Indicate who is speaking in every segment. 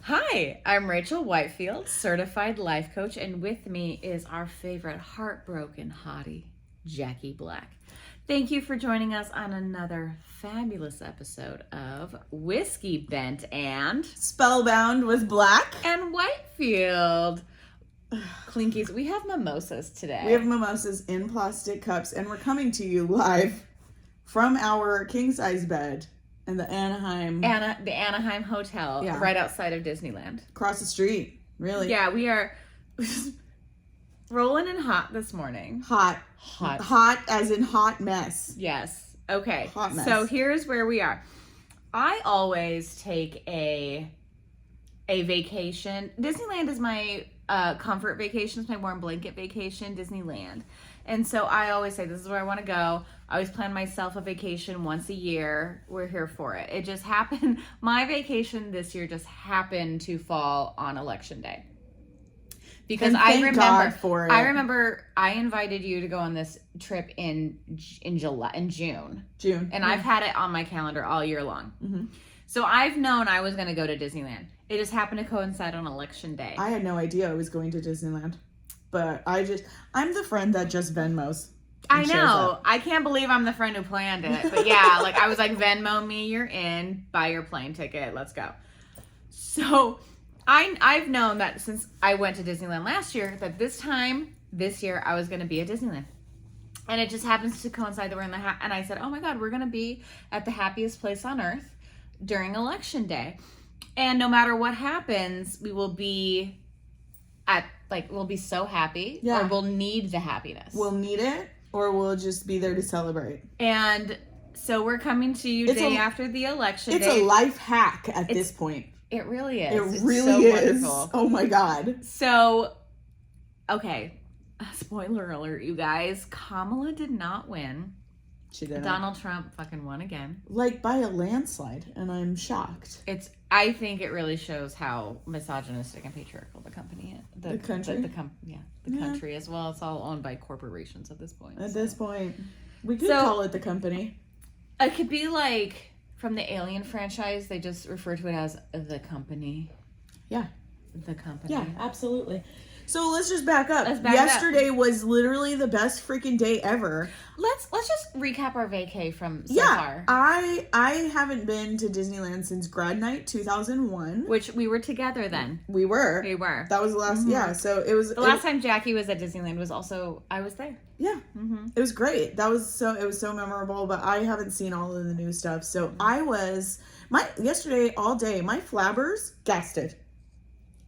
Speaker 1: Hi, I'm Rachel Whitefield, certified life coach, and with me is our favorite heartbroken hottie, Jackie Black. Thank you for joining us on another fabulous episode of Whiskey Bent and
Speaker 2: Spellbound with Black
Speaker 1: and Whitefield. Clinkies, we have mimosas today.
Speaker 2: We have mimosas in plastic cups, and we're coming to you live from our king-size bed in the Anaheim
Speaker 1: Hotel, right outside of Disneyland.
Speaker 2: Across the street, really.
Speaker 1: Yeah, we are rolling in hot this morning.
Speaker 2: Hot as in hot mess.
Speaker 1: Yes. Okay.
Speaker 2: Hot mess.
Speaker 1: So here's where we are. I always take a vacation. Disneyland is my comfort vacation. It's my warm blanket vacation, Disneyland. And so I always say, this is where I want to go. I always plan myself a vacation once a year. We're here for it. It just happened. My vacation this year just happened to fall on Election Day. Because I remember I invited you to go on this trip in June. And I've had it on my calendar all year long.
Speaker 2: Mm-hmm.
Speaker 1: So I've known I was going to go to Disneyland. It just happened to coincide on Election Day.
Speaker 2: I had no idea I was going to Disneyland. But I'm the friend that just Venmos.
Speaker 1: I know. I can't believe I'm the friend who planned it. But yeah, I was like, Venmo me, you're in, buy your plane ticket, let's go. So I've known that since I went to Disneyland last year, that this year, I was going to be at Disneyland. And it just happens to coincide that we're in and I said, oh my God, we're going to be at the happiest place on earth during Election Day. And no matter what happens, we will be we'll be so happy, or we'll need the happiness.
Speaker 2: We'll need it, or we'll just be there to celebrate.
Speaker 1: And so we're coming to you after the election day.
Speaker 2: It's a life hack at this point.
Speaker 1: It really is.
Speaker 2: It really is. Wonderful. Oh my God.
Speaker 1: So, okay. Spoiler alert, you guys. Kamala did not win.
Speaker 2: She didn't.
Speaker 1: Donald Trump fucking won again.
Speaker 2: By a landslide, and I'm shocked.
Speaker 1: I think it really shows how misogynistic and patriarchal the country is.
Speaker 2: The country?
Speaker 1: The country as well. It's all owned by corporations at this point.
Speaker 2: This point. We could call it the company.
Speaker 1: It could be like from the Alien franchise, they just refer to it as the company.
Speaker 2: Yeah.
Speaker 1: The company.
Speaker 2: Yeah, absolutely. So let's just back up. Yesterday was literally the best freaking day ever.
Speaker 1: Let's just recap our vacay from so far.
Speaker 2: I haven't been to Disneyland since grad night 2001.
Speaker 1: Which we were together then.
Speaker 2: We were. That was the last, so it was.
Speaker 1: The last time Jackie was at Disneyland was also, I was there.
Speaker 2: Yeah. Mm-hmm. It was great. It was so memorable, but I haven't seen all of the new stuff. So yesterday all day, my flabbers gasted.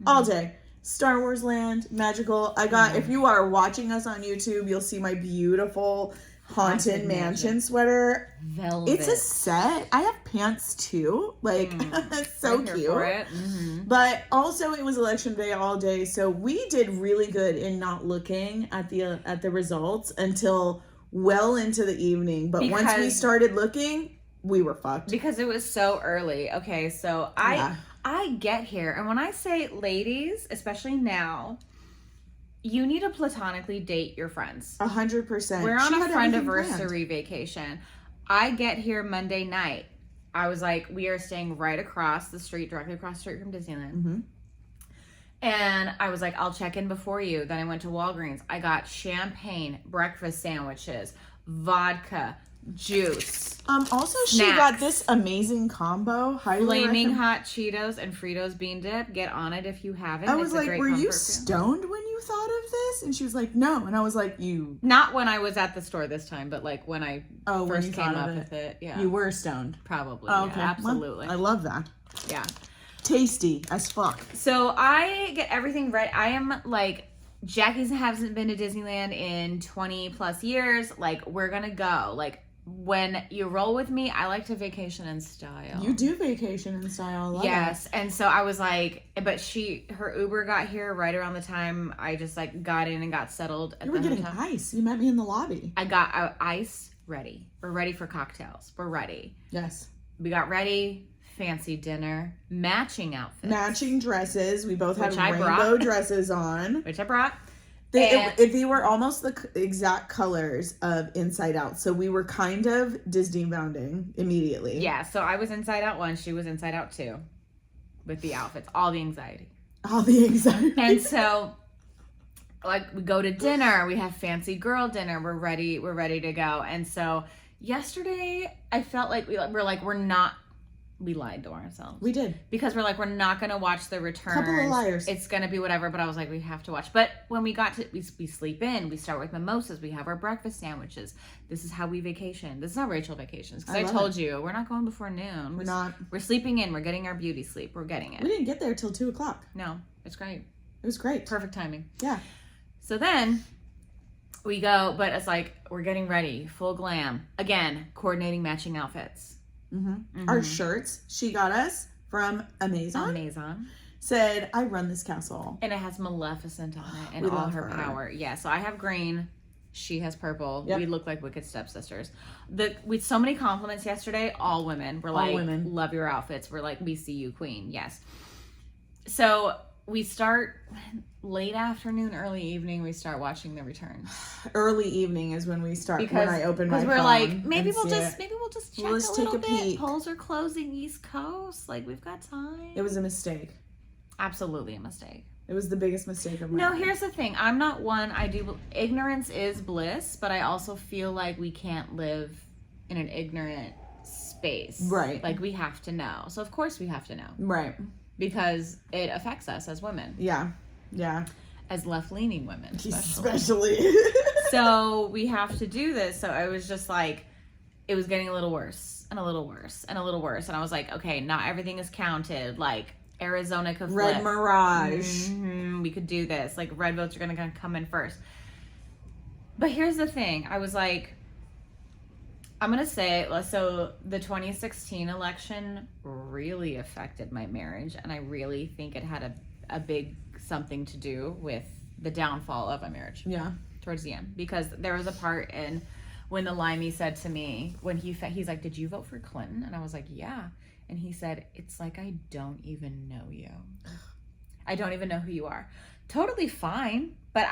Speaker 2: All day. Star Wars Land, magical. If you are watching us on YouTube, you'll see my beautiful Haunted Mansion sweater.
Speaker 1: Velvet.
Speaker 2: It's a set. I have pants too. It's so cute.
Speaker 1: For it. Mm-hmm.
Speaker 2: But also it was election day all day, so we did really good in not looking at the results until well into the evening. But once we started looking, we were fucked.
Speaker 1: Because it was so early. Okay, so I get here, and when I say ladies, especially now, you need to platonically date your friends.
Speaker 2: 100%.
Speaker 1: We're on a friend-iversary vacation. I get here Monday night. I was like, we are staying right across the street, directly across the street from Disneyland.
Speaker 2: Mm-hmm.
Speaker 1: And I was like, I'll check in before you. Then I went to Walgreens. I got champagne, breakfast sandwiches, vodka, juice.
Speaker 2: Also,
Speaker 1: snacks.
Speaker 2: She got this amazing combo.
Speaker 1: Flaming hot Cheetos and Fritos bean dip. Get on it if you haven't.
Speaker 2: I was like, were you stoned when you thought of this? And she was like, no. And I was like, you...
Speaker 1: Not when I was at the store this time, but when I first came up with it. Yeah.
Speaker 2: You were stoned.
Speaker 1: Probably.
Speaker 2: Oh, okay.
Speaker 1: Yeah, absolutely.
Speaker 2: Well, I love that.
Speaker 1: Yeah.
Speaker 2: Tasty as fuck.
Speaker 1: So I get everything right. I am Jackie hasn't been to Disneyland in 20 plus years. We're going to go. When you roll with me, I like to vacation in style.
Speaker 2: You do vacation in style. I love
Speaker 1: it. And so I was but her Uber got here right around the time I just got in and got settled at the hotel.
Speaker 2: You were getting ice. You met me in the lobby.
Speaker 1: I got ice ready. We're ready for cocktails. We're ready.
Speaker 2: Yes.
Speaker 1: We got ready. Fancy dinner. Matching outfits.
Speaker 2: Matching dresses. We both had rainbow dresses on.
Speaker 1: Which I brought.
Speaker 2: They were almost the exact colors of Inside Out. So we were kind of Disney bounding immediately.
Speaker 1: Yeah, so I was Inside Out 1. She was Inside Out 2. with the outfits, all the anxiety.
Speaker 2: All the anxiety.
Speaker 1: And so, like, we go to dinner, we have fancy girl dinner, we're ready to go. And so yesterday I felt like we lied to ourselves.
Speaker 2: We did.
Speaker 1: Because we're like, we're not going to watch the return.
Speaker 2: Couple of liars.
Speaker 1: It's going to be whatever, but I was like, we have to watch. But when we got to, we sleep in, we start with mimosas, we have our breakfast sandwiches. This is how we vacation. This is how Rachel vacations. Because I told you, we're not going before noon.
Speaker 2: We're not.
Speaker 1: We're sleeping in. We're getting our beauty sleep. We're getting it.
Speaker 2: We didn't get there till 2 o'clock.
Speaker 1: No, it's great.
Speaker 2: It was great.
Speaker 1: Perfect timing.
Speaker 2: Yeah.
Speaker 1: So then we go, but it's like, we're getting ready, full glam. Again, coordinating matching outfits.
Speaker 2: Our shirts she got us from Amazon. Said, I run this castle.
Speaker 1: And it has Maleficent on it and
Speaker 2: We
Speaker 1: all
Speaker 2: love
Speaker 1: her power. Yeah, so I have green. She has purple.
Speaker 2: Yep.
Speaker 1: We look like wicked stepsisters. With so many compliments yesterday, all women were like,
Speaker 2: women.
Speaker 1: Love your outfits. We're like, we see you, queen. Yes. So we start late afternoon, early evening. We start watching the return.
Speaker 2: Early evening is when we start.
Speaker 1: Because
Speaker 2: when I open my phone.
Speaker 1: Because we're like, maybe we'll just check
Speaker 2: We'll just
Speaker 1: a
Speaker 2: take
Speaker 1: little
Speaker 2: a
Speaker 1: bit.
Speaker 2: peek.
Speaker 1: Polls are closing East Coast. Like, we've got time.
Speaker 2: It was a mistake.
Speaker 1: Absolutely a mistake.
Speaker 2: It was the biggest mistake of my
Speaker 1: No,
Speaker 2: life.
Speaker 1: here's the thing. I'm not one. Ignorance is bliss, but I also feel like we can't live in an ignorant space.
Speaker 2: Right.
Speaker 1: Like, we have to know. So, of course, we have to know.
Speaker 2: Right.
Speaker 1: Because it affects us as women.
Speaker 2: Yeah. Yeah.
Speaker 1: As left-leaning women,
Speaker 2: Especially.
Speaker 1: So, we have to do this. So, I was just like, it was getting a little worse and a little worse and a little worse. And I was like, okay, not everything is counted. Like, Arizona could flip.
Speaker 2: Red Mirage.
Speaker 1: We could do this. Like, red votes are going to come in first. But here's the thing. I was like, I'm going to say, so the 2016 election really affected my marriage. And I really think it had a big something to do with the downfall of my marriage.
Speaker 2: Yeah.
Speaker 1: Towards the end. Because there was a part in when the Limey said to me, when he's like, did you vote for Clinton? And I was like, yeah. And he said, it's like I don't even know you. I don't even know who you are. Totally fine. But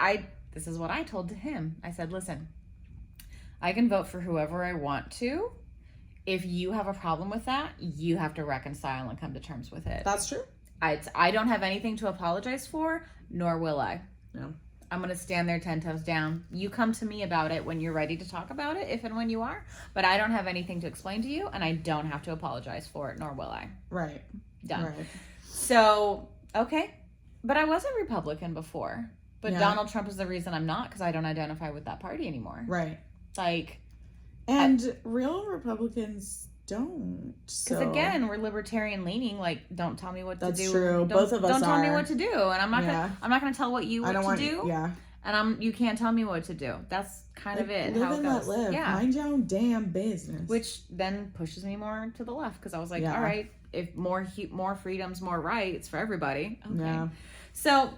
Speaker 1: this is what I told to him. I said, listen, I can vote for whoever I want to. If you have a problem with that, you have to reconcile and come to terms with it.
Speaker 2: That's true.
Speaker 1: I don't have anything to apologize for, nor will I.
Speaker 2: No.
Speaker 1: I'm going to stand there 10 toes down. You come to me about it when you're ready to talk about it, if and when you are. But I don't have anything to explain to you, and I don't have to apologize for it, nor will I.
Speaker 2: Right.
Speaker 1: Done.
Speaker 2: Right.
Speaker 1: So, okay. But I was a Republican before. But
Speaker 2: Yeah.
Speaker 1: Donald Trump is the reason I'm not, because I don't identify with that party anymore.
Speaker 2: Right.
Speaker 1: Like...
Speaker 2: And real Republicans don't.
Speaker 1: Because again, we're libertarian leaning. Like, don't tell me what to do.
Speaker 2: That's true. Both of us
Speaker 1: Don't tell me
Speaker 2: are.
Speaker 1: what to do, and I'm not gonna tell what you want to do.
Speaker 2: Yeah.
Speaker 1: And you can't tell me what to do. That's kind of it.
Speaker 2: Live
Speaker 1: how it
Speaker 2: and
Speaker 1: goes.
Speaker 2: let live.
Speaker 1: Yeah.
Speaker 2: Mind your own damn business.
Speaker 1: Which then pushes me more to the left, because I was like,
Speaker 2: Yeah.
Speaker 1: all right, if more freedoms, more rights for everybody. Okay.
Speaker 2: Yeah.
Speaker 1: So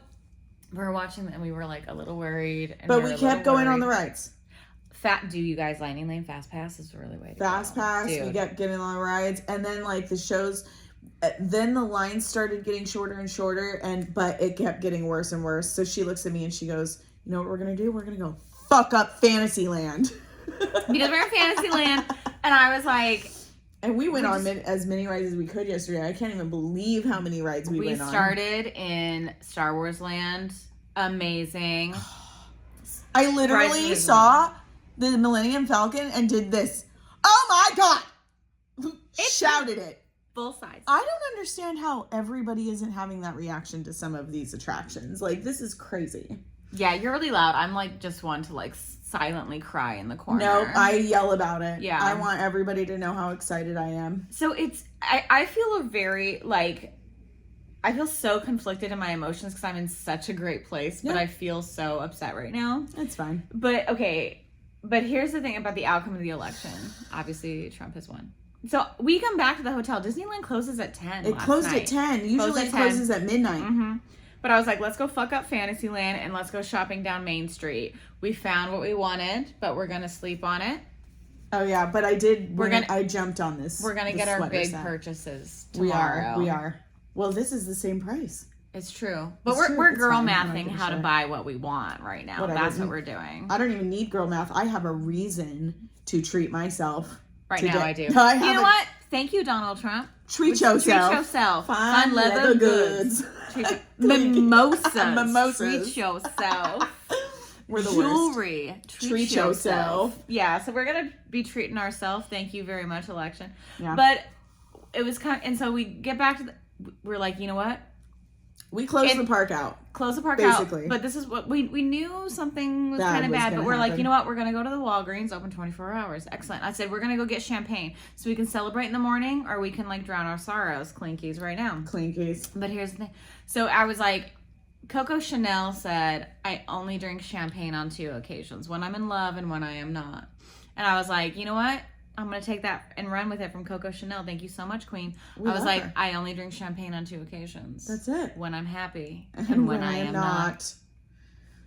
Speaker 1: we were watching, and we were like a little worried. And
Speaker 2: But
Speaker 1: were
Speaker 2: we
Speaker 1: a
Speaker 2: kept
Speaker 1: little
Speaker 2: going on
Speaker 1: worried.
Speaker 2: the rides.
Speaker 1: Do you guys Lightning Lane Fast Pass is the really way to
Speaker 2: Fast
Speaker 1: go.
Speaker 2: Pass.
Speaker 1: Dude.
Speaker 2: We kept getting on the rides, and then like the shows. Then the lines started getting shorter and shorter, but it kept getting worse and worse. So she looks at me and she goes, "You know what we're gonna do? We're gonna go fuck up Fantasyland."
Speaker 1: Because we're in Fantasyland, and I was like,
Speaker 2: and we went on as many rides as we could yesterday. I can't even believe how many rides we went on.
Speaker 1: We started in Star Wars Land. Amazing.
Speaker 2: I literally saw the Millennium Falcon and did this. Oh my god! Shouted it.
Speaker 1: Full size.
Speaker 2: I don't understand how everybody isn't having that reaction to some of these attractions. Like, this is crazy.
Speaker 1: Yeah, you're really loud. I'm like just one to like silently cry in the corner.
Speaker 2: No, I yell about it.
Speaker 1: Yeah.
Speaker 2: I want everybody to know how excited I am.
Speaker 1: So I feel I feel so conflicted in my emotions because I'm in such a great place, but
Speaker 2: Yeah.
Speaker 1: I feel so upset right now.
Speaker 2: It's fine.
Speaker 1: But okay, but here's the thing about the outcome of the election. Obviously, Trump has won. So we come back to the hotel. Disneyland closes at 10.
Speaker 2: It closed
Speaker 1: night.
Speaker 2: at 10. Usually it closes at midnight.
Speaker 1: Mm-hmm. But I was like, let's go fuck up Fantasyland and let's go shopping down Main Street. We found what we wanted, but we're gonna sleep on it.
Speaker 2: Oh yeah, but I jumped on this.
Speaker 1: We're gonna get our big purchases tomorrow.
Speaker 2: We are. Well, this is the same price.
Speaker 1: It's true. But
Speaker 2: It's
Speaker 1: we're
Speaker 2: true. It's
Speaker 1: girl
Speaker 2: fine. I'm not
Speaker 1: mathing
Speaker 2: gonna
Speaker 1: how to
Speaker 2: share.
Speaker 1: buy what we want right now.
Speaker 2: Whatever.
Speaker 1: That's what we're doing.
Speaker 2: I don't even need girl math. I have a reason to treat myself.
Speaker 1: Right
Speaker 2: today.
Speaker 1: now I do.
Speaker 2: No,
Speaker 1: You know what? Thank you, Donald Trump.
Speaker 2: Treat yourself.
Speaker 1: Treat yourself. Fine leather goods. Mimosas. Treat yourself.
Speaker 2: We're the
Speaker 1: Jewelry.
Speaker 2: worst. Treat yourself.
Speaker 1: Yeah, so we're going to be treating ourselves. Thank you very much, election.
Speaker 2: Yeah.
Speaker 1: But it was kind of, and so we get back to we're like, you know what?
Speaker 2: We closed the park out.
Speaker 1: Close the park
Speaker 2: basically.
Speaker 1: out. But this is what we knew something was
Speaker 2: That
Speaker 1: kind of
Speaker 2: was
Speaker 1: bad.
Speaker 2: gonna
Speaker 1: But we're like,
Speaker 2: happen.
Speaker 1: you know what? We're going to go to the Walgreens, open 24 hours. Excellent. I said, we're going to go get champagne so we can celebrate in the morning, or we can like drown our sorrows. Clinkies right now.
Speaker 2: Clinkies.
Speaker 1: But here's the thing. So I was like, Coco Chanel said, I only drink champagne on 2 occasions, when I'm in love and when I am not. And I was like, you know what? I'm going to take that and run with it from Coco Chanel. Thank you so much, Queen. I was like, I only drink champagne on 2 occasions.
Speaker 2: That's it.
Speaker 1: When I'm happy and when I am not.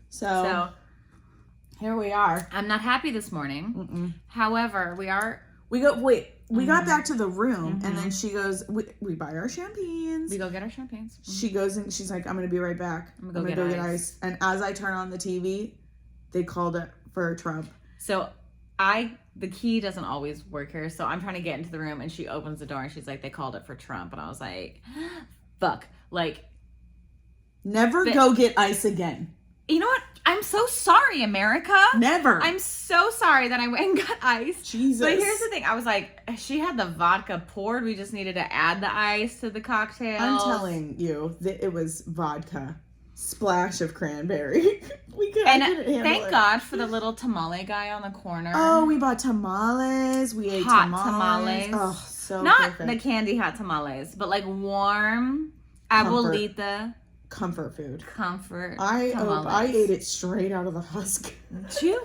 Speaker 2: So here we are.
Speaker 1: I'm not happy this morning.
Speaker 2: Mm-mm.
Speaker 1: However, we
Speaker 2: got back to the room, and then she goes, we buy our champagnes.
Speaker 1: We go get our champagnes.
Speaker 2: She goes and she's like, I'm going to be right back. I'm going to go get ice. And as I turn on the TV, they called it for Trump.
Speaker 1: So the key doesn't always work here. So I'm trying to get into the room, and she opens the door and she's like, they called it for Trump. And I was like, fuck. Like,
Speaker 2: never go get ice again.
Speaker 1: You know what? I'm so sorry, America.
Speaker 2: Never.
Speaker 1: I'm so sorry that I went and got ice.
Speaker 2: Jesus.
Speaker 1: But here's the thing. I was like, she had the vodka poured. We just needed to add the ice to the cocktail.
Speaker 2: I'm telling you, it was vodka. Splash of cranberry. I couldn't handle
Speaker 1: thank
Speaker 2: it.
Speaker 1: God for the little tamale guy on the corner.
Speaker 2: Oh, we bought tamales. We ate tamales. Oh, so
Speaker 1: Not
Speaker 2: perfect.
Speaker 1: the candy hot tamales, but like warm abuelita.
Speaker 2: Comfort food.
Speaker 1: Comfort.
Speaker 2: I ate it straight out of the husk.
Speaker 1: Did you?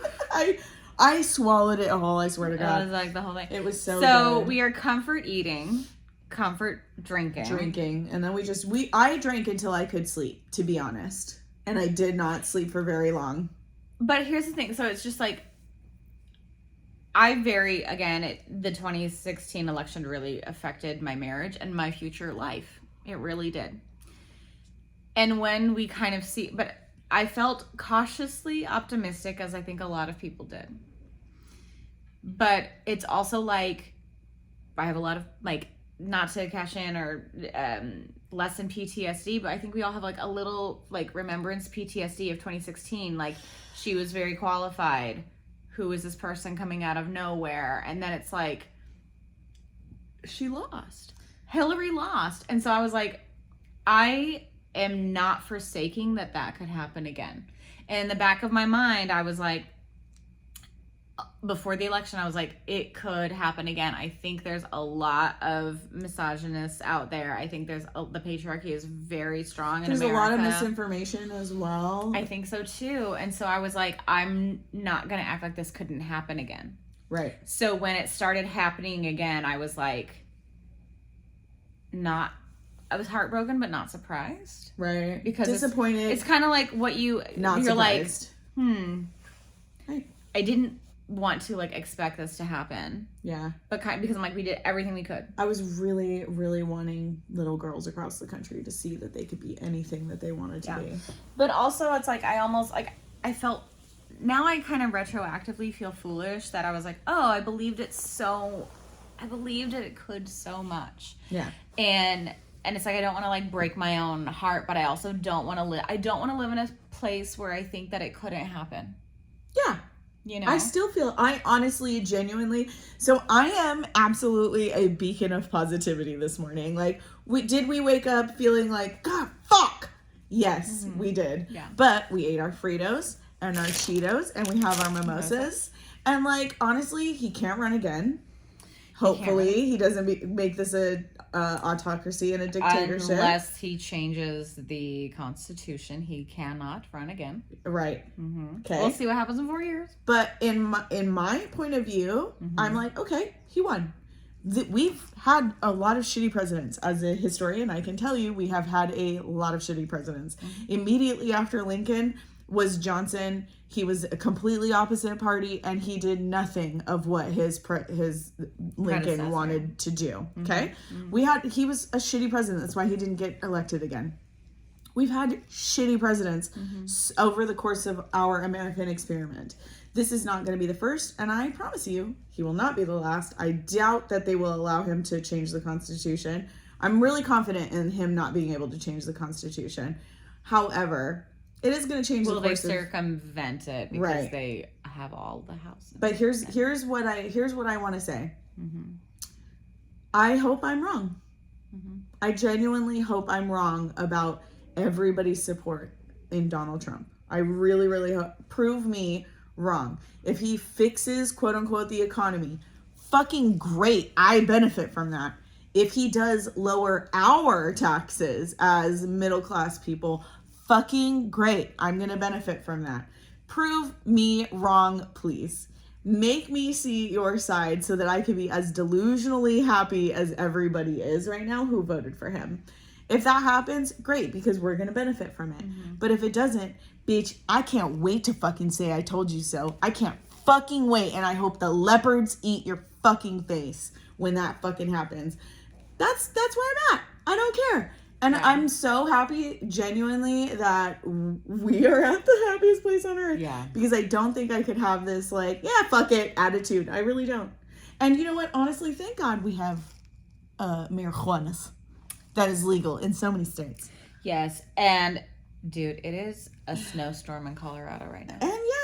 Speaker 2: I swallowed it all, I swear to God.
Speaker 1: It was like the whole thing.
Speaker 2: It was so good.
Speaker 1: We are comfort eating, comfort drinking.
Speaker 2: And then I drank until I could sleep, to be honest. And I did not sleep for very long.
Speaker 1: But here's the thing. So it's just like, the 2016 election really affected my marriage and my future life. It really did. And when we kind of but I felt cautiously optimistic, as I think a lot of people did. But it's also like, I have a lot of, like, not to cash in or lessen PTSD, but I think we all have like a little like remembrance PTSD of 2016. Like, she was very qualified. Who is this person coming out of nowhere? And then it's like, she lost. Hillary lost. And so I was like, I am not forsaking that could happen again. And in the back of my mind, I was like, before the election, I was like, it could happen again. I think there's a lot of misogynists out there. I think the patriarchy is very strong in America.
Speaker 2: There's a lot of misinformation as well.
Speaker 1: I think so too. And so I was like, I'm not going to act like this couldn't happen again.
Speaker 2: Right.
Speaker 1: So when it started happening again, I was like, I was heartbroken, but not surprised.
Speaker 2: Right.
Speaker 1: Because
Speaker 2: disappointed.
Speaker 1: It's kind of like what you're
Speaker 2: surprised.
Speaker 1: Like, I didn't want to like expect this to happen.
Speaker 2: Yeah.
Speaker 1: But because I'm like, we did everything we could.
Speaker 2: I was really, really wanting little girls across the country to see that they could be anything that they wanted to be.
Speaker 1: But also it's like, I felt, now I kind of retroactively feel foolish that I was like, oh, I believed it could so much.
Speaker 2: Yeah.
Speaker 1: And it's like, I don't want to like break my own heart, but I also don't want to live in a place where I think that it couldn't happen.
Speaker 2: Yeah.
Speaker 1: You know?
Speaker 2: I honestly, genuinely, so I am absolutely a beacon of positivity this morning. Like, did we wake up feeling like, God, fuck? Yes, we did.
Speaker 1: Yeah.
Speaker 2: But we ate our Fritos and our Cheetos and we have our mimosas. And like, honestly, he can't run again. Hopefully he doesn't make this a autocracy and a dictatorship.
Speaker 1: Unless he changes the Constitution, he cannot run again.
Speaker 2: Right.
Speaker 1: Mm-hmm.
Speaker 2: Okay.
Speaker 1: We'll see what happens in 4 years.
Speaker 2: But in my point of view, I'm like, okay, he won. We've had a lot of shitty presidents. As a historian, I can tell you we have had a lot of shitty presidents. Immediately after Lincoln was Johnson. He was a completely opposite party, and he did nothing of what his Lincoln wanted to do. Okay, he was a shitty president. That's why he didn't get elected again. We've had shitty presidents over the course of our American experiment. This is not going to be the first, and I promise you, he will not be the last. I doubt that they will allow him to change the Constitution. I'm really confident in him not being able to change the Constitution. However, it is going to change the course
Speaker 1: Will they circumvent it because they have all the houses?
Speaker 2: But here's what I want to say. I hope I'm wrong. I genuinely hope I'm wrong about everybody's support in Donald Trump. I really, really hope. Prove me wrong. If he fixes, quote unquote, the economy, fucking great. I benefit from that. If he does lower our taxes as middle class people, fucking great. I'm going to benefit from that. Prove me wrong, please. Make me see your side so that I can be as delusionally happy as everybody is right now who voted for him. If that happens, great, because we're going to benefit from it. But if it doesn't, bitch, I can't wait to fucking say I told you so. I can't fucking wait, and I hope the leopards eat your fucking face when that fucking happens. That's where I'm at. I don't care. And I'm so happy, genuinely, that we are at the happiest place on earth.
Speaker 1: Yeah.
Speaker 2: Because I don't think I could have this, like, yeah, fuck it attitude. I really don't. And you know what? Honestly, thank God we have marijuana that is legal in so many states.
Speaker 1: Yes. And, dude, it is a snowstorm in Colorado right now.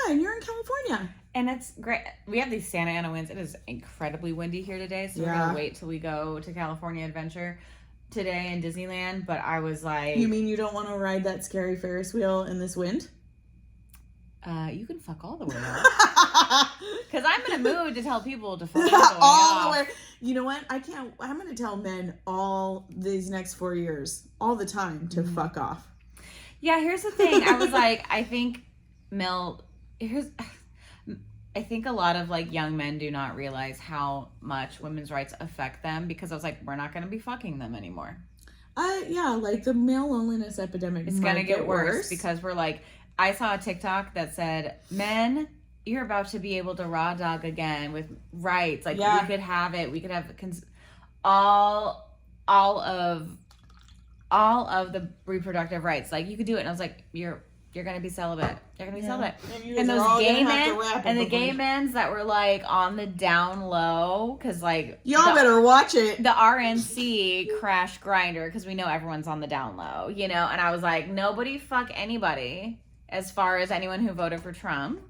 Speaker 2: And you're in California.
Speaker 1: And it's great. We have these Santa Ana winds. It is incredibly windy here today. So we're going to wait till we go to California Adventure today in Disneyland. But I was like...
Speaker 2: You mean you don't want to ride that scary Ferris wheel in this wind?
Speaker 1: You can fuck all the way off. Because I'm in a mood to tell people to fuck all the way.
Speaker 2: You know what? I'm going to tell men all these next 4 years, all the time, to fuck off.
Speaker 1: Yeah, here's the thing. I was like, I think I think a lot of like young men do not realize how much women's rights affect them, because I was like, we're not going to be fucking them anymore.
Speaker 2: Yeah, like the male loneliness epidemic.
Speaker 1: It's going to get worse because we're like, I saw a TikTok that said, men, you're about to be able to raw dog again with rights. Like we could have it. We could have all of the reproductive rights. Like you could do it. And I was like, you're going to be celibate. You're going to be celibate. And those gay men and the gay men's that were like on the down low. Cause like
Speaker 2: y'all better watch it.
Speaker 1: The RNC crash grinder. Cause we know everyone's on the down low, you know? And I was like, nobody fuck anybody as far as anyone who voted for Trump.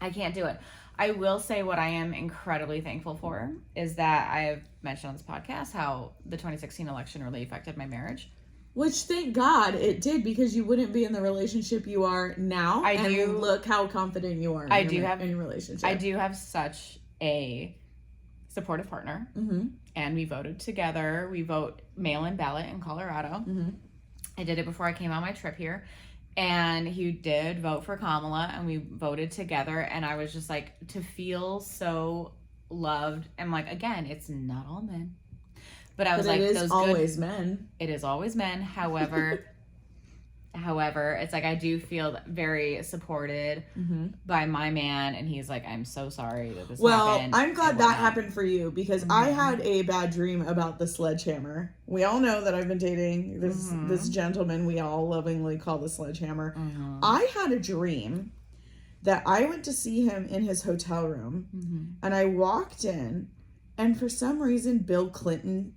Speaker 1: I can't do it. I will say what I am incredibly thankful for is that I have mentioned on this podcast how the 2016 election really affected my marriage.
Speaker 2: Which, thank God it did, because you wouldn't be in the relationship you are now. And look how confident you are in your relationship.
Speaker 1: I do have such a supportive partner. And we voted together. We vote mail-in ballot in Colorado. I did it before I came on my trip here. And he did vote for Kamala, and we voted together. And I was just like, to feel so loved. And like, again, it's not all men. But I was like,
Speaker 2: it is always men.
Speaker 1: It is always men. However, it's like I do feel very supported by my man, and he's like, I'm so sorry that this happened.
Speaker 2: Well, I'm glad that happened for you, because I had a bad dream about the sledgehammer. We all know that I've been dating this gentleman we all lovingly call the sledgehammer. I had a dream that I went to see him in his hotel room, and I walked in, and for some reason, Bill Clinton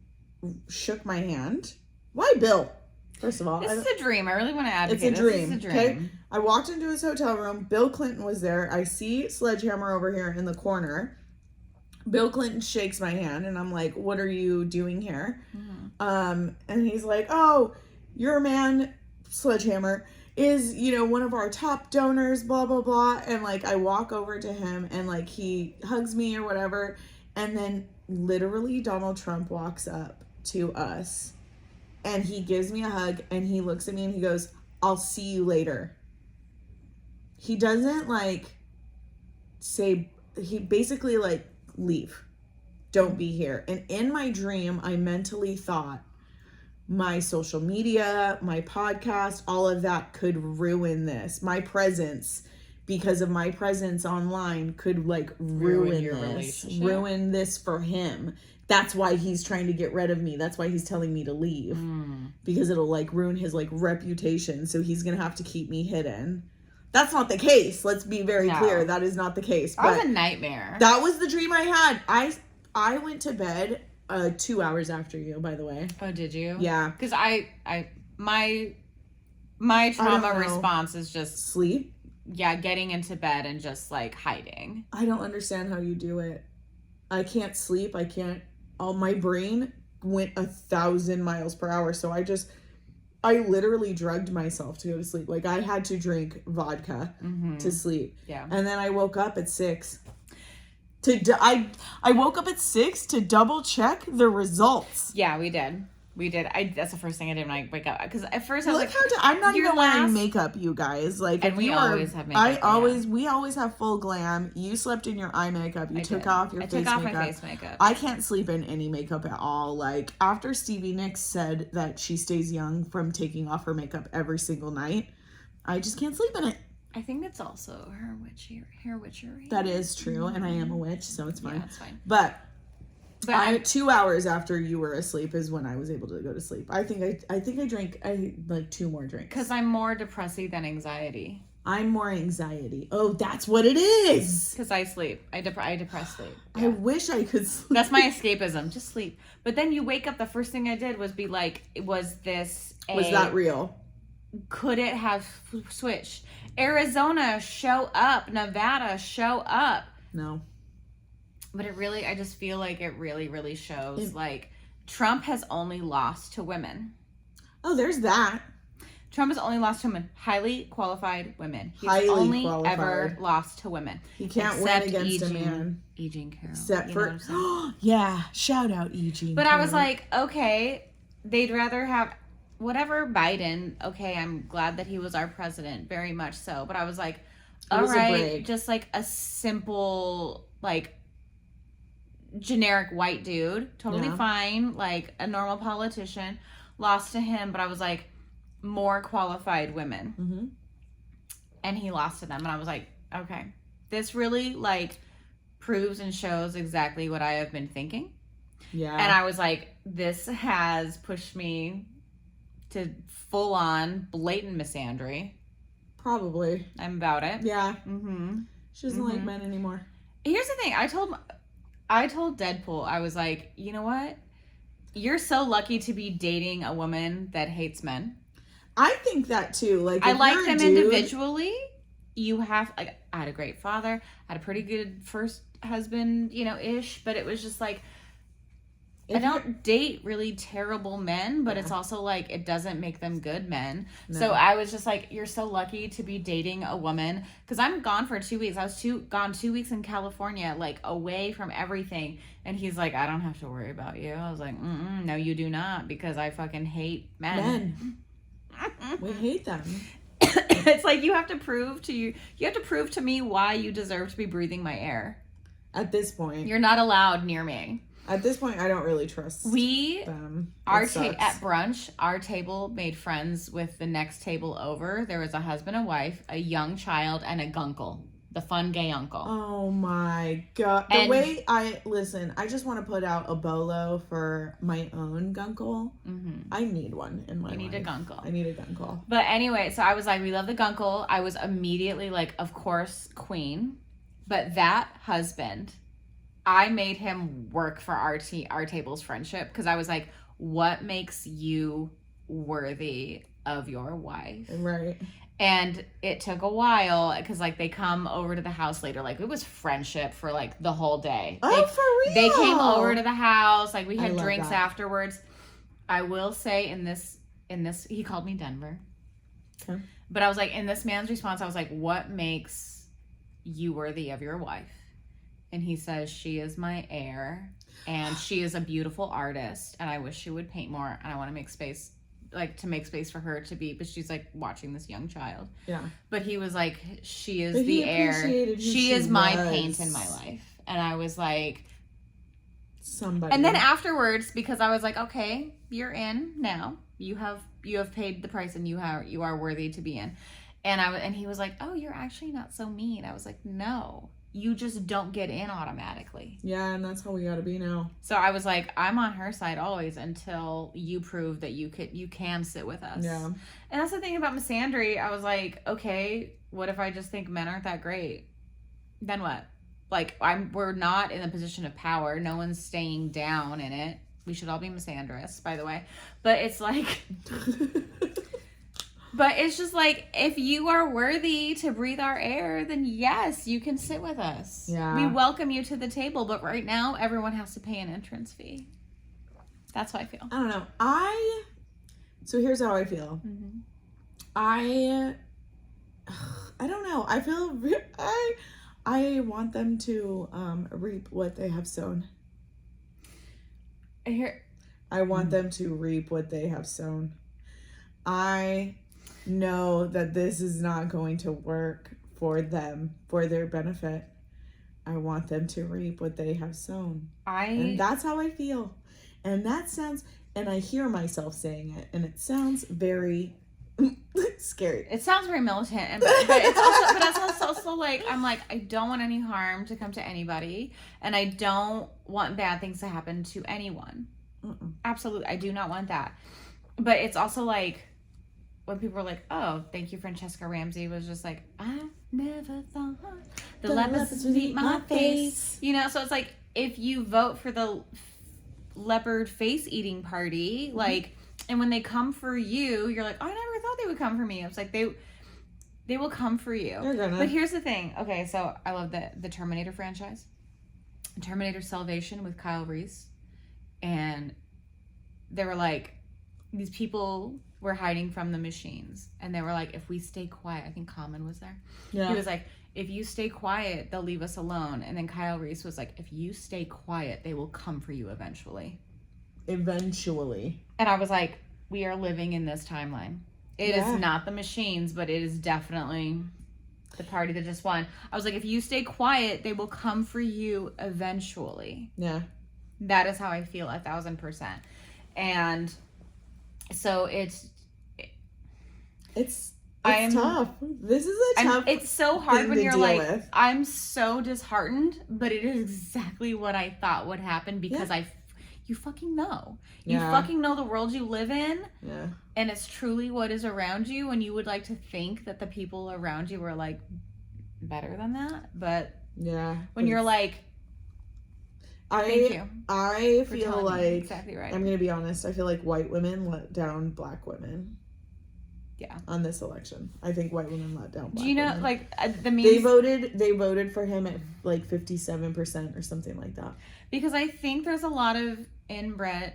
Speaker 2: shook my hand. Why Bill? First of all,
Speaker 1: this is a dream. I really want to advocate.
Speaker 2: It's a dream. Okay, I walked into his hotel room. Bill Clinton was there. I see Sledgehammer over here in the corner. Bill Clinton shakes my hand, and I'm like, "What are you doing here?" And he's like, "Oh, your man, Sledgehammer, is one of our top donors." Blah blah blah. And like, I walk over to him, and like, he hugs me or whatever, and then literally Donald Trump walks up to us. And he gives me a hug, and he looks at me and he goes, "I'll see you later." He doesn't say, he basically leave. Don't be here. And in my dream, I mentally thought my social media, my podcast, all of that could ruin this. My presence, because of my presence online, could ruin
Speaker 1: your
Speaker 2: this.
Speaker 1: relationship.
Speaker 2: Ruin this for him. That's why he's trying to get rid of me. That's why he's telling me to leave. Because it'll like ruin his like reputation. So he's going to have to keep me hidden. That's not the case. Let's be very clear. That is not the case.
Speaker 1: That was a nightmare.
Speaker 2: That was the dream I had. I went to bed 2 hours after you, by the way.
Speaker 1: Oh, did you?
Speaker 2: Yeah.
Speaker 1: Because my trauma response is just
Speaker 2: sleep.
Speaker 1: Yeah, getting into bed and just like hiding.
Speaker 2: I don't understand how you do it. I can't sleep. I can't. My brain went 1,000 miles per hour. So I literally drugged myself to go to sleep. Like I had to drink vodka to sleep.
Speaker 1: Yeah.
Speaker 2: And then I woke up at 6. I woke up at 6 to double check the results.
Speaker 1: Yeah, we did. That's the first thing I did when I wake up. Because at first I was
Speaker 2: I'm not even wearing makeup, you guys. Like,
Speaker 1: and we always have makeup.
Speaker 2: We always have full glam. You slept in your eye makeup. You took off your face makeup. I took off my face makeup. I can't sleep in any makeup at all. Like, after Stevie Nicks said that she stays young from taking off her makeup every single night, I just can't sleep in it.
Speaker 1: I think it's also her witchery.
Speaker 2: That is true, and I am a witch, so it's fine.
Speaker 1: Yeah, it's fine.
Speaker 2: But 2 hours after you were asleep is when I was able to go to sleep. I think I drank like 2 more drinks.
Speaker 1: Because I'm more depressy than anxiety.
Speaker 2: I'm more anxiety. Oh, that's what it is.
Speaker 1: Because I sleep. I depress sleep.
Speaker 2: Yeah. I wish I could sleep.
Speaker 1: That's my escapism. Just sleep. But then you wake up. The first thing I did was be like, was that
Speaker 2: real?
Speaker 1: Could it have switched? Arizona, show up. Nevada, show up.
Speaker 2: No.
Speaker 1: But I just feel like it really, really shows, like, Trump has only lost to women.
Speaker 2: Oh, there's that.
Speaker 1: Trump has only lost to women. Highly qualified women. He's only ever lost to women.
Speaker 2: He can't win against a man.
Speaker 1: E. Jean Carroll.
Speaker 2: Except for, yeah, shout out E. Jean
Speaker 1: But
Speaker 2: Carroll.
Speaker 1: I was like, okay, they'd rather have, whatever, Biden. Okay, I'm glad that he was our president, very much so. But I was like, all right, just like a simple, like, generic white dude, totally fine, like a normal politician, lost to him. But I was like, more qualified women, and he lost to them, and I was like, okay, this really like proves and shows exactly what I have been thinking. Yeah. And I was like, this has pushed me to full on blatant misandry.
Speaker 2: Probably.
Speaker 1: I'm about it.
Speaker 2: Yeah. She doesn't like men anymore.
Speaker 1: Here's the thing, I told Deadpool, I was like, you know what? You're so lucky to be dating a woman that hates men.
Speaker 2: I think that too. Like,
Speaker 1: I like them individually. You have, like, I had a great father, I had a pretty good first husband, ish, but it was just like, I don't date really terrible men, but it's also like, it doesn't make them good men. No. So I was just like, you're so lucky to be dating a woman. Because I'm gone for 2 weeks. I was gone 2 weeks in California, like away from everything. And he's like, I don't have to worry about you. I was like, no, you do not. Because I fucking hate men.
Speaker 2: We hate them.
Speaker 1: It's like, you have to prove to me why you deserve to be breathing my air.
Speaker 2: At this point.
Speaker 1: You're not allowed near me.
Speaker 2: At this point, I don't really trust them.
Speaker 1: At brunch, our table made friends with the next table over. There was a husband and wife, a young child, and a gunkle. The fun gay uncle.
Speaker 2: Oh my God. I just want to put out a bolo for my own gunkle. I need one in my life.
Speaker 1: You need a gunkle.
Speaker 2: I need a gunkle.
Speaker 1: But anyway, so I was like, we love the gunkle. I was immediately like, of course, queen. But that husband, I made him work for our table's friendship, because I was like, what makes you worthy of your wife?
Speaker 2: Right.
Speaker 1: And it took a while, because like they come over to the house later. Like, it was friendship for like the whole day.
Speaker 2: For real?
Speaker 1: They came over to the house. Like, we had drinks afterwards. I will say in this, he called me Denver. Okay. But I was like, in this man's response, I was like, what makes you worthy of your wife? And he says, she is my heir, and she is a beautiful artist, and I wish she would paint more, and I want to make space, like, to make space for her to be, but she's like watching this young child. Yeah. But he was like, she is the heir. She is my paint in my life. And I was like, somebody. And then afterwards, because I was like, okay, you're in now. You have paid the price, and you are worthy to be in. And he was like, oh, you're actually not so mean. I was like, no. you just don't get in automatically.
Speaker 2: Yeah, and that's how we gotta be now.
Speaker 1: So I was like, I'm on her side always until you prove that you can sit with us.
Speaker 2: Yeah.
Speaker 1: And that's the thing about misandry. I was like, okay, what if I just think men aren't that great? Then what? Like, we're not in a position of power. No one's staying down in it. We should all be misandrous, by the way. But it's like... But it's just like, if you are worthy to breathe our air, then yes, you can sit with us.
Speaker 2: Yeah.
Speaker 1: We welcome you to the table, but right now, everyone has to pay an entrance fee. That's how I feel.
Speaker 2: I don't know. So here's how I feel.
Speaker 1: Mm-hmm.
Speaker 2: I don't know. I feel, I want them to reap what they have sown. I want them to reap what they have sown. I know that this is not going to work for them, for their benefit. I want them to reap what they have sown. And that's how I feel. And that sounds, and I hear myself saying it, and it sounds very scary.
Speaker 1: It sounds very militant, but it's also, but that's also like, I'm like, I don't want any harm to come to anybody, and I don't want bad things to happen to anyone. Absolutely, I do not want that. But it's also like, when people were like, oh, thank you, Francesca Ramsey, was just like, I never thought the leopards would eat my face. You know, so it's like, if you vote for the leopard face eating party, like, and when they come for you, you're like, oh, I never thought they would come for me. It's like, they will come for you.
Speaker 2: They're gonna.
Speaker 1: But here's the thing. Okay, so I love the Terminator franchise. Terminator Salvation with Kyle Reese. And they were like, these people were hiding from the machines, and they were like, if we stay quiet, I think Common was there. Yeah. He was like, if you stay quiet, they'll leave us alone. And then Kyle Reese was like, if you stay quiet, they will come for you eventually.
Speaker 2: Eventually.
Speaker 1: And I was like, we are living in this timeline. It is not the machines, but it is definitely the party that just won. I was like, if you stay quiet, they will come for you eventually.
Speaker 2: Yeah.
Speaker 1: That is how I feel 1,000%. And so it's
Speaker 2: tough. This is a tough
Speaker 1: it's so hard when you're like,
Speaker 2: with.
Speaker 1: I'm so disheartened, but it is exactly what I thought would happen because you fucking know. You fucking know the world you live in.
Speaker 2: Yeah.
Speaker 1: And it's truly what is around you, and you would like to think that the people around you are like better than that. But when you're like, thank you.
Speaker 2: I feel like
Speaker 1: exactly right.
Speaker 2: I'm gonna be honest. I feel like white women let down black women.
Speaker 1: Yeah.
Speaker 2: On this election, I think white women let down black women. Do
Speaker 1: you know,
Speaker 2: women.
Speaker 1: Like the memes?
Speaker 2: They voted for him at like 57% or something like that.
Speaker 1: Because I think there's a lot of inbred,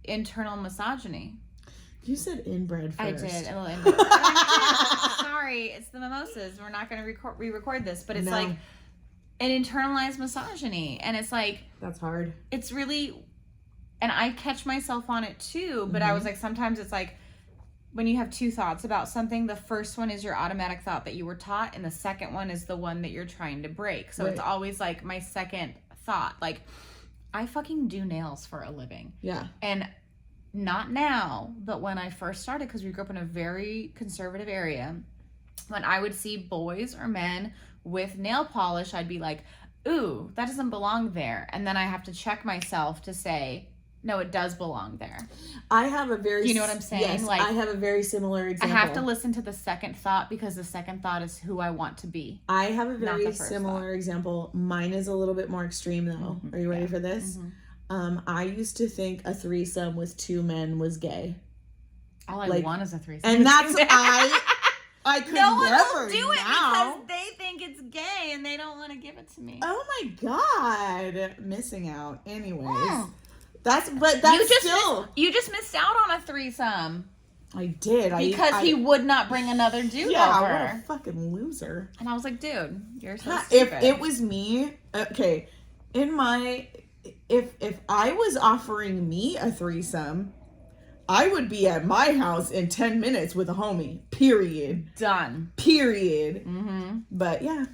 Speaker 1: internal misogyny.
Speaker 2: You said inbred first.
Speaker 1: I did. A little inbred. Sorry, it's the Mimosas. We're not going to re-record this, but it's like an internalized misogyny, and it's like
Speaker 2: that's hard.
Speaker 1: It's really, and I catch myself on it too. But I was like, sometimes it's like when you have two thoughts about something, the first one is your automatic thought that you were taught, and the second one is the one that you're trying to break. So it's always like my second thought. Like, I fucking do nails for a living.
Speaker 2: Yeah.
Speaker 1: And not now, but when I first started, because we grew up in a very conservative area, when I would see boys or men with nail polish, I'd be like, ooh, that doesn't belong there. And then I have to check myself to say, no, it does belong there.
Speaker 2: I have a very...
Speaker 1: You know what I'm saying?
Speaker 2: Yes,
Speaker 1: like,
Speaker 2: I have a very similar example.
Speaker 1: I have to listen to the second thought because the second thought is who I want to be.
Speaker 2: I have a very similar example. Mine is a little bit more extreme, though. Are you ready for this? I used to think a threesome with two men was gay.
Speaker 1: All I want is a threesome.
Speaker 2: And that's... I could
Speaker 1: no one
Speaker 2: never
Speaker 1: will do it
Speaker 2: now.
Speaker 1: because they think it's gay and they don't want to give it to me.
Speaker 2: Oh my God. Missing out. Anyways.
Speaker 1: You just missed out on a threesome.
Speaker 2: I did.
Speaker 1: Because he would not bring another dude over.
Speaker 2: Yeah, what a fucking loser.
Speaker 1: And I was like, dude, you're so stupid.
Speaker 2: If it was me, okay, if I was offering me a threesome, I would be at my house in 10 minutes with a homie. Period.
Speaker 1: Done.
Speaker 2: Period.
Speaker 1: Mm-hmm.
Speaker 2: But yeah.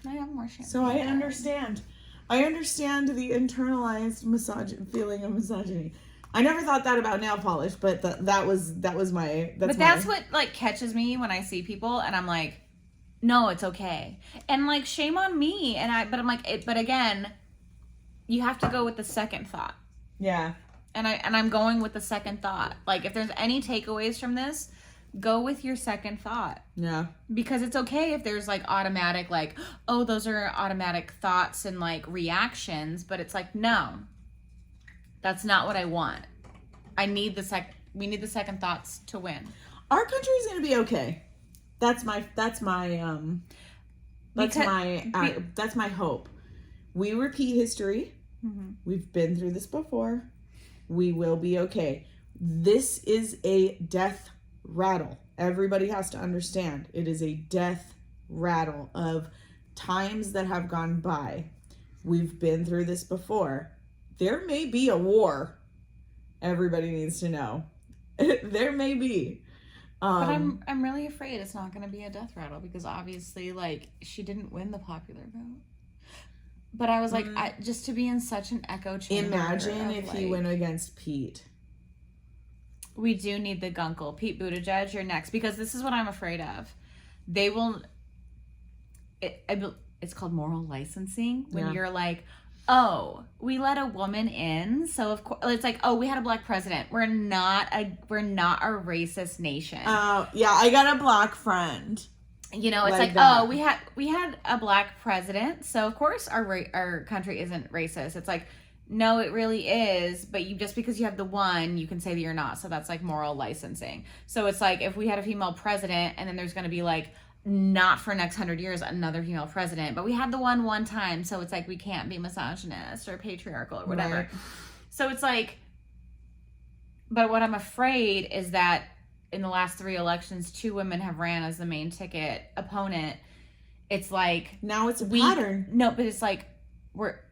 Speaker 1: Can I have more champagne?
Speaker 2: So I understand. I understand the internalized feeling of misogyny. I never thought that about nail polish, but that was my. That's what
Speaker 1: like catches me when I see people, and I'm like, no, it's okay. And like, shame on me. But I'm like, but again, you have to go with the second thought.
Speaker 2: Yeah.
Speaker 1: And I'm going with the second thought. Like, if there's any takeaways from this, go with your second thought.
Speaker 2: Yeah.
Speaker 1: Because it's okay if there's like automatic, like, oh, those are automatic thoughts and like reactions, but it's like, no, that's not what I want. We need the second thoughts to win.
Speaker 2: Our country's going to be okay. That's my hope. We repeat history.
Speaker 1: Mm-hmm.
Speaker 2: We've been through this before. We will be okay. This is a death rattle. Everybody has to understand. It is a death rattle of times that have gone by. We've been through this before. There may be a war. Everybody needs to know. There may be.
Speaker 1: But I'm really afraid it's not going to be a death rattle because obviously, like, she didn't win the popular vote. But I was like, just to be in such an echo chamber.
Speaker 2: Imagine if he went against Pete.
Speaker 1: We do need the gunkle. Pete Buttigieg, you're next. Because this is what I'm afraid of. They will... It's called moral licensing. When you're like, oh, we let a woman in. So, of course... It's like, oh, we had a black president. We're not a racist nation.
Speaker 2: Oh, yeah. I got a black friend.
Speaker 1: You know, it's like oh, we had a black president, so of course our country isn't racist. It's like, no, it really is, but just because you have the one, you can say that you're not. So that's like moral licensing. So it's like if we had a female president, and then there's going to be like not for next 100 years another female president, but we had the one time, so it's like we can't be misogynist or patriarchal or whatever. Right. So it's like, but what I'm afraid is that in the last 3 elections, 2 women have ran as the main ticket opponent. It's like
Speaker 2: now it's a pattern.
Speaker 1: No, but it's like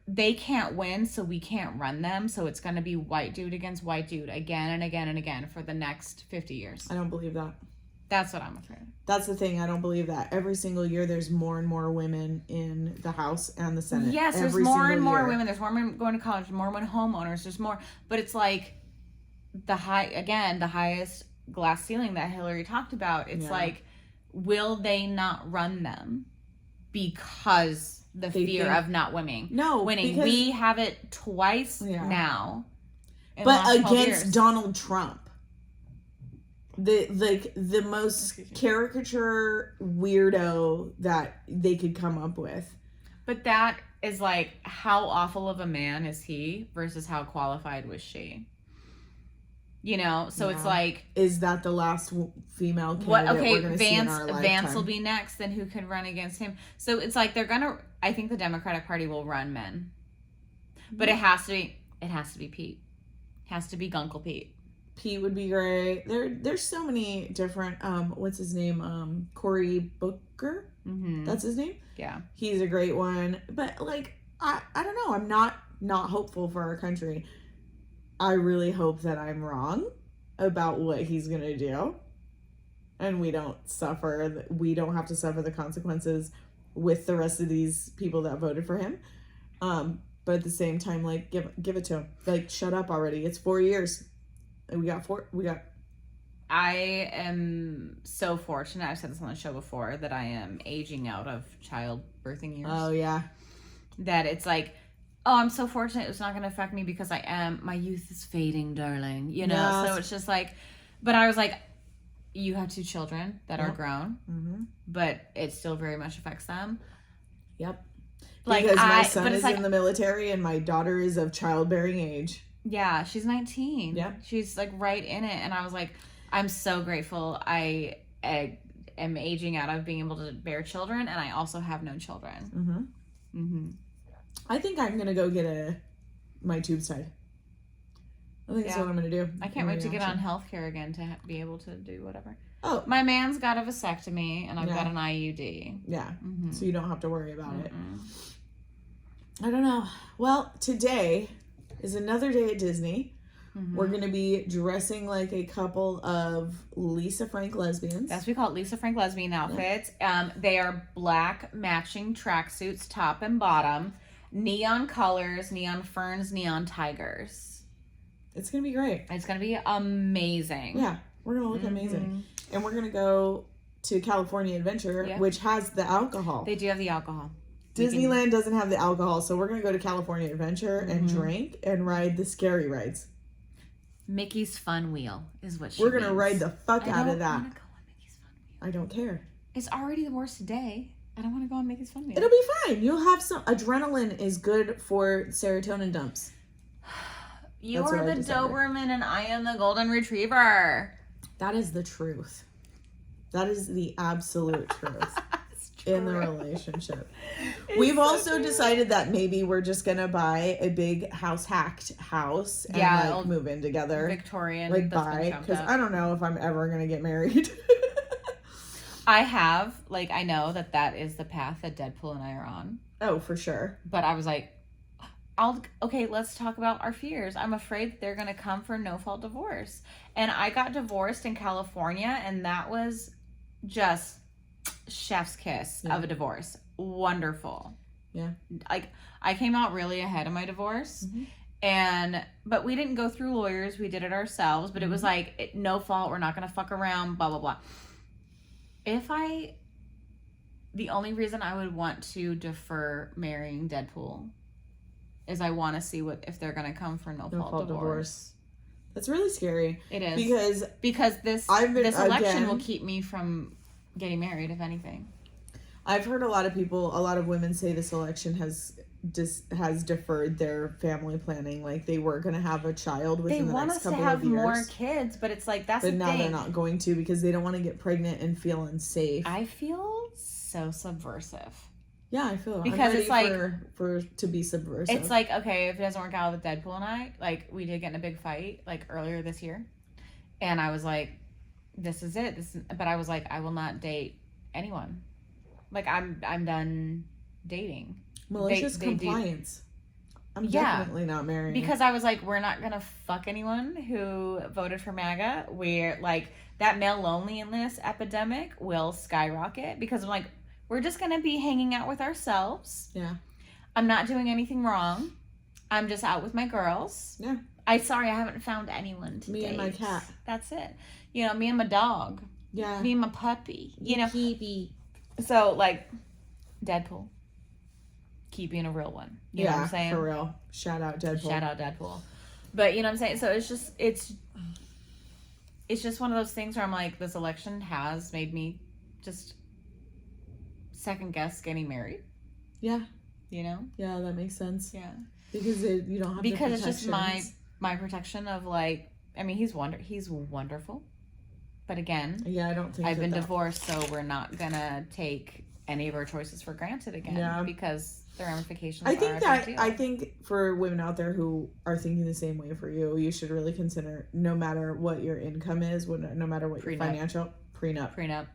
Speaker 1: they can't win, so we can't run them. So it's going to be white dude against white dude again and again and again for the next 50 years.
Speaker 2: I don't believe that.
Speaker 1: That's what I'm afraid of.
Speaker 2: That's the thing. I don't believe that. Every single year, there's more and more women in the House and the Senate.
Speaker 1: Yes, there's more and more women. There's more women going to college. More women homeowners. There's more, but it's like the highest glass ceiling that Hillary talked about. It's like, will they not run them because the fear of not winning?
Speaker 2: No,
Speaker 1: winning. We have it twice now,
Speaker 2: but against Donald Trump, the most caricature weirdo that they could come up with.
Speaker 1: But that is like, how awful of a man is he versus how qualified was she? You know, so it's like,
Speaker 2: is that the last female candidate we're going to see in our lifetime?
Speaker 1: Vance will be next, then who can run against him? So it's like I think the Democratic Party will run men, but it has to be Pete. It has to be Gunkle Pete.
Speaker 2: Pete would be great. There's so many different what's his name? Cory Booker. Mm-hmm. That's his name.
Speaker 1: Yeah,
Speaker 2: he's a great one. But like, I don't know. I'm not hopeful for our country. I really hope that I'm wrong about what he's going to do, and we don't have to suffer the consequences with the rest of these people that voted for him. But at the same time, like, give it to him. Like, shut up already. It's 4 years.
Speaker 1: I am so fortunate. I've said this on the show before that I am aging out of childbirthing years.
Speaker 2: Oh yeah.
Speaker 1: That it's like, oh, I'm so fortunate it's not going to affect me because my youth is fading, darling. You know? Yes. So it's just like, but I was like, you have 2 children that are grown, but it still very much affects them.
Speaker 2: Yep. Like, because my son is in the military and my daughter is of childbearing age.
Speaker 1: Yeah, she's 19.
Speaker 2: Yeah.
Speaker 1: She's like right in it. And I was like, I'm so grateful I am aging out of being able to bear children, and I also have no children.
Speaker 2: I think I'm going to go get my tubes tied. I think that's what I'm going to do.
Speaker 1: I can't wait to get on healthcare again to be able to do whatever.
Speaker 2: Oh.
Speaker 1: My man's got a vasectomy, and I've got an IUD.
Speaker 2: Yeah. So you don't have to worry about it. I don't know. Well, today is another day at Disney. We're going to be dressing like a couple of Lisa Frank lesbians.
Speaker 1: Yes, we call it Lisa Frank lesbian outfits. They are black matching tracksuits, top and bottom. Neon colors, neon ferns, neon tigers.
Speaker 2: It's going to be great.
Speaker 1: It's going to be amazing.
Speaker 2: Yeah, we're going to look amazing. And we're going to go to California Adventure,
Speaker 1: Yeah.
Speaker 2: which has the alcohol.
Speaker 1: They do have the alcohol.
Speaker 2: Disneyland doesn't have the alcohol, so we're going to go to California Adventure and drink and ride the scary rides.
Speaker 1: Mickey's Fun Wheel is what she
Speaker 2: We're going to
Speaker 1: means.
Speaker 2: ride the fuck out of that.
Speaker 1: I don't want to go on Mickey's Fun Wheel.
Speaker 2: I don't care.
Speaker 1: It's already the worst day. I don't want to go on Mickey's Fun Wheel.
Speaker 2: It'll be fine. You'll have some adrenaline is good for serotonin dumps.
Speaker 1: You
Speaker 2: That's
Speaker 1: are
Speaker 2: what I
Speaker 1: the
Speaker 2: decided.
Speaker 1: Doberman and I am the Golden Retriever.
Speaker 2: That is the truth. That is the absolute truth in the relationship. We've also decided that maybe we're just gonna buy a big hacked house and like move in together.
Speaker 1: Victorian,
Speaker 2: like buy, because I don't know if I'm ever gonna get married.
Speaker 1: I have, like, I know that is the path that Deadpool and I are on.
Speaker 2: Oh, for sure.
Speaker 1: But I was like, okay, let's talk about our fears. I'm afraid they're gonna come for no-fault divorce. And I got divorced in California, and that was just chef's kiss of a divorce. Wonderful.
Speaker 2: Yeah.
Speaker 1: Like, I came out really ahead of my divorce. But we didn't go through lawyers. We did it ourselves. But it was like, no fault. We're not going to fuck around, blah, blah, blah. The only reason I would want to defer marrying Deadpool is I want to see if they're going to come for no fault divorce.
Speaker 2: That's really scary.
Speaker 1: It is. Because this election will keep me from getting married, if anything.
Speaker 2: I've heard a lot of women say this election has deferred their family planning. Like, they were going to have a child within the next couple of years. They want us to have more
Speaker 1: kids, but it's like, that's
Speaker 2: the
Speaker 1: thing.
Speaker 2: But now they're not going to because they don't want to get pregnant and feel unsafe.
Speaker 1: I feel so subversive.
Speaker 2: Yeah, I feel
Speaker 1: because it's like
Speaker 2: for to be subversive.
Speaker 1: It's like, okay, if it doesn't work out with Deadpool and I, like, we did get in a big fight like earlier this year, and I was like, this is it. But I was like, I will not date anyone. Like, I'm done dating.
Speaker 2: Malicious compliance. I'm definitely not marrying.
Speaker 1: Because I was like, we're not gonna fuck anyone who voted for MAGA. We're like, that male loneliness epidemic will skyrocket because I'm like, we're just going to be hanging out with ourselves.
Speaker 2: Yeah.
Speaker 1: I'm not doing anything wrong. I'm just out with my girls.
Speaker 2: Yeah.
Speaker 1: I haven't found anyone to date.
Speaker 2: Me and my cat.
Speaker 1: That's it. You know, me and my dog.
Speaker 2: Yeah.
Speaker 1: Me and my puppy. You know.
Speaker 2: Keepy.
Speaker 1: So, like, Deadpool. Keep being a real one. You know what I'm saying?
Speaker 2: For real. Shout out Deadpool.
Speaker 1: But, you know what I'm saying? So, it's just one of those things where I'm like, this election has made me just second guess getting married.
Speaker 2: Yeah.
Speaker 1: You know?
Speaker 2: Yeah, that makes sense.
Speaker 1: Yeah.
Speaker 2: Because you don't have
Speaker 1: because it's just my protection of, like, I mean, he's wonderful. But again,
Speaker 2: yeah, I don't think
Speaker 1: I've been divorced, so we're not gonna take any of our choices for granted again because the ramifications
Speaker 2: I think
Speaker 1: are a big deal.
Speaker 2: I think for women out there who are thinking the same way for you should really consider, no matter what your income is, no matter what your financial prenup.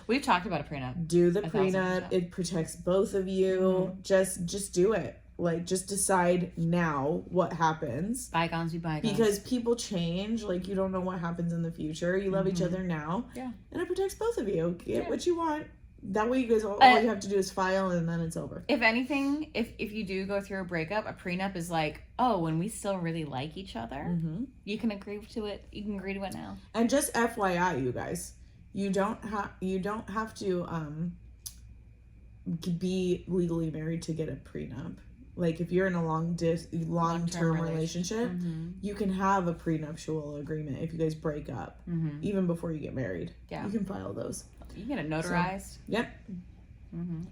Speaker 1: We've talked about a prenup.
Speaker 2: Do the prenup. It protects both of you. Mm-hmm. Just do it. Like, just decide now what happens.
Speaker 1: Bygones be bygones.
Speaker 2: Because people change. Like, you don't know what happens in the future. You love each other now.
Speaker 1: Yeah.
Speaker 2: And it protects both of you. Get what you want. That way you guys, all you have to do is file and then it's over.
Speaker 1: If anything, if you do go through a breakup, a prenup is like, oh, when we still really like each other, you can agree to it. You can agree to it now.
Speaker 2: And just FYI, you guys, you don't have to be legally married to get a prenup. Like, if you're in a long-term relationship, you can have a prenuptial agreement if you guys break up, even before you get married.
Speaker 1: Yeah.
Speaker 2: You can file those.
Speaker 1: You get it notarized.
Speaker 2: So, yep.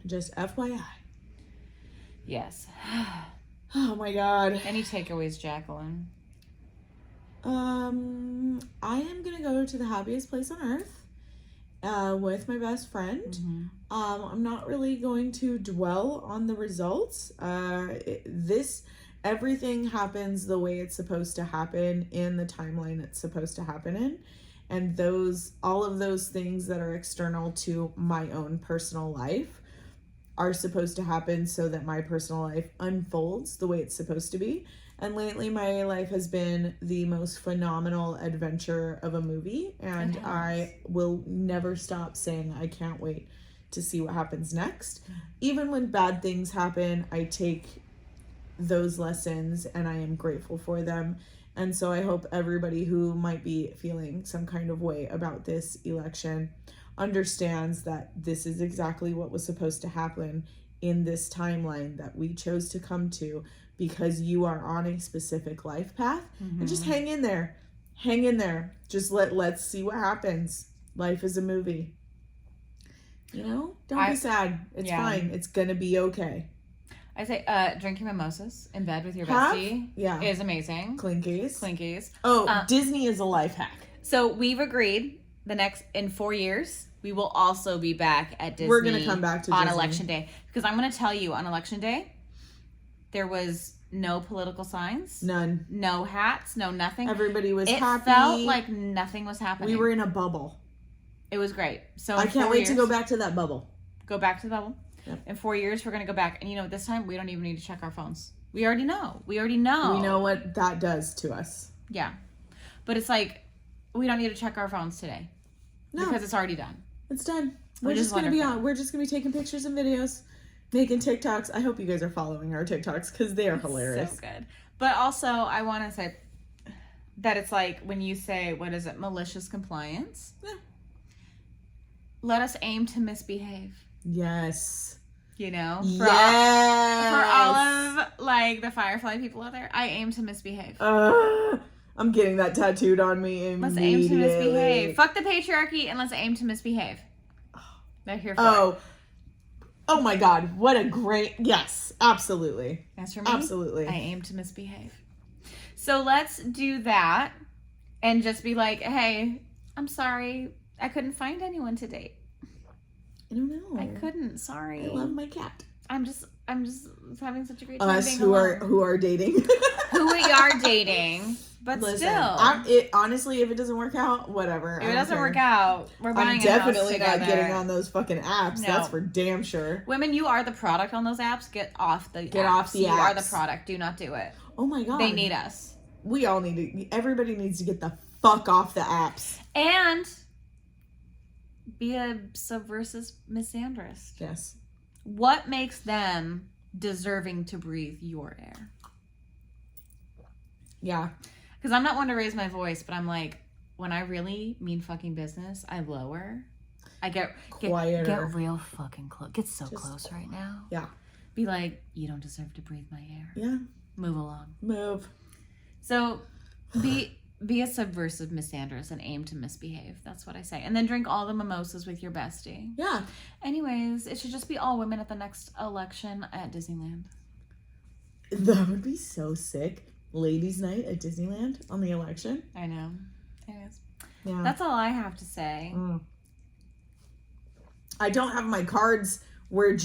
Speaker 2: Just FYI.
Speaker 1: Yes.
Speaker 2: Oh my God.
Speaker 1: Any takeaways, Jacqueline?
Speaker 2: I am gonna go to the happiest place on earth with my best friend. I'm not really going to dwell on the results. Everything happens the way it's supposed to happen in the timeline it's supposed to happen in. And all of those things that are external to my own personal life are supposed to happen so that my personal life unfolds the way it's supposed to be. And lately my life has been the most phenomenal adventure of a movie. And I will never stop saying I can't wait to see what happens next. Even when bad things happen, I take those lessons and I am grateful for them. And so I hope everybody who might be feeling some kind of way about this election understands that this is exactly what was supposed to happen in this timeline that we chose to come to, because you are on a specific life path. And just hang in there. Hang in there. Just let's see what happens. Life is a movie. You know? Don't be sad. It's fine. It's gonna be okay.
Speaker 1: I say drinking mimosas in bed with your bestie is amazing. Clinkies.
Speaker 2: Oh, Disney is a life hack.
Speaker 1: So we've agreed in 4 years, we will also be back at Disney.
Speaker 2: We're going to come back to
Speaker 1: on
Speaker 2: Disney.
Speaker 1: Election Day. Because I'm going to tell you, on Election Day, there was no political signs.
Speaker 2: None.
Speaker 1: No hats. No nothing.
Speaker 2: Everybody was happy.
Speaker 1: It felt like nothing was happening.
Speaker 2: We were in a bubble.
Speaker 1: It was great. So
Speaker 2: I can't wait to go back to that bubble.
Speaker 1: Go back to the bubble.
Speaker 2: Yep.
Speaker 1: In 4 years, we're going to go back. And you know, this time, we don't even need to check our phones. We already know. We know
Speaker 2: what that does to us.
Speaker 1: Yeah. But it's like, we don't need to check our phones today. No. Because it's already done.
Speaker 2: It's done. We're just going to be on. We're just going to be taking pictures and videos, making TikToks. I hope you guys are following our TikToks because they are hilarious.
Speaker 1: So good. But also, I want to say that it's like when you say, what is it, malicious compliance? Yeah. Let us aim to misbehave.
Speaker 2: Yes.
Speaker 1: You know?
Speaker 2: For
Speaker 1: all of, like, the Firefly people out there, I aim to misbehave.
Speaker 2: I'm getting that tattooed on me immediately.
Speaker 1: Let's aim to misbehave. Fuck the patriarchy and let's aim to misbehave. They're here for it.
Speaker 2: Oh my God. What a great... Yes, absolutely.
Speaker 1: That's for me.
Speaker 2: Absolutely.
Speaker 1: I aim to misbehave. So let's do that and just be like, hey, I'm sorry. I couldn't find anyone to date.
Speaker 2: I don't know.
Speaker 1: I couldn't. Sorry.
Speaker 2: I love my cat.
Speaker 1: I'm just having such a great time.
Speaker 2: Us who are dating.
Speaker 1: Who we are dating. But still.
Speaker 2: Honestly, if it doesn't work out, whatever.
Speaker 1: If it doesn't work out, we're buying a house
Speaker 2: definitely
Speaker 1: together.
Speaker 2: not getting on those fucking apps.
Speaker 1: No.
Speaker 2: That's for damn sure.
Speaker 1: Women, you are the product on those apps. Get off the apps.
Speaker 2: You
Speaker 1: are the product. Do not do it.
Speaker 2: Oh my God.
Speaker 1: They need us.
Speaker 2: We all need to. Everybody needs to get the fuck off the apps.
Speaker 1: And be a subversive misandrist.
Speaker 2: Yes.
Speaker 1: What makes them deserving to breathe your air?
Speaker 2: Yeah.
Speaker 1: Because I'm not one to raise my voice, but I'm like, when I really mean fucking business, I lower. I get
Speaker 2: quieter.
Speaker 1: Get real fucking close. Get so close right now.
Speaker 2: Yeah.
Speaker 1: Be like, you don't deserve to breathe my air.
Speaker 2: Yeah.
Speaker 1: Move along.
Speaker 2: Move.
Speaker 1: So be a subversive misandrist and aim to misbehave. That's what I say. And then drink all the mimosas with your bestie.
Speaker 2: Yeah.
Speaker 1: Anyways, it should just be all women at the next election at Disneyland.
Speaker 2: That would be so sick. Ladies' night at Disneyland on the election.
Speaker 1: I know. Anyways.
Speaker 2: Yeah.
Speaker 1: That's all I have to say.
Speaker 2: I don't have my cards. We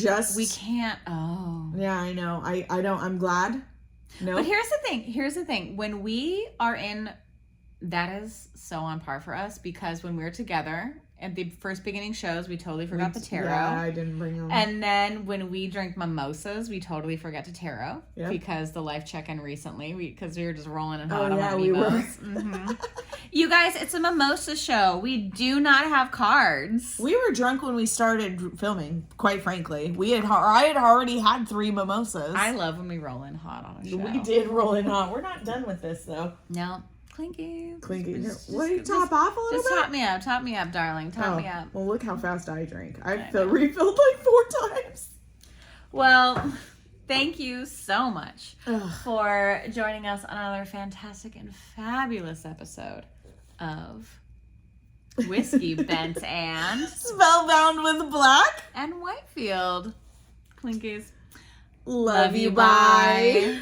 Speaker 1: can't. Oh.
Speaker 2: Yeah, I know. I don't. I'm glad. No.
Speaker 1: But here's the thing. When we are in, that is so on par for us because when we're together at the first beginning shows, we totally forgot the tarot.
Speaker 2: Yeah, I didn't bring them.
Speaker 1: And then when we drink mimosas, we totally forget to tarot because the life check-in recently, because we were just rolling and hot on our
Speaker 2: we were.
Speaker 1: Mm-hmm. You guys, it's a mimosa show. We do not have cards.
Speaker 2: We were drunk when we started filming, quite frankly. I had already had 3 mimosas.
Speaker 1: I love when we roll in hot on a show.
Speaker 2: We did roll in hot. We're not done with this, though.
Speaker 1: No. Clinky.
Speaker 2: What do you top off a little bit?
Speaker 1: Just top me up, darling. Top me up.
Speaker 2: Well, look how fast I drink. I refilled like 4 times.
Speaker 1: Well, thank you so much for joining us on another fantastic and fabulous episode of Whiskey Bent and
Speaker 2: Spellbound with Black
Speaker 1: and Whitefield. Clinkies.
Speaker 2: Love you. Bye.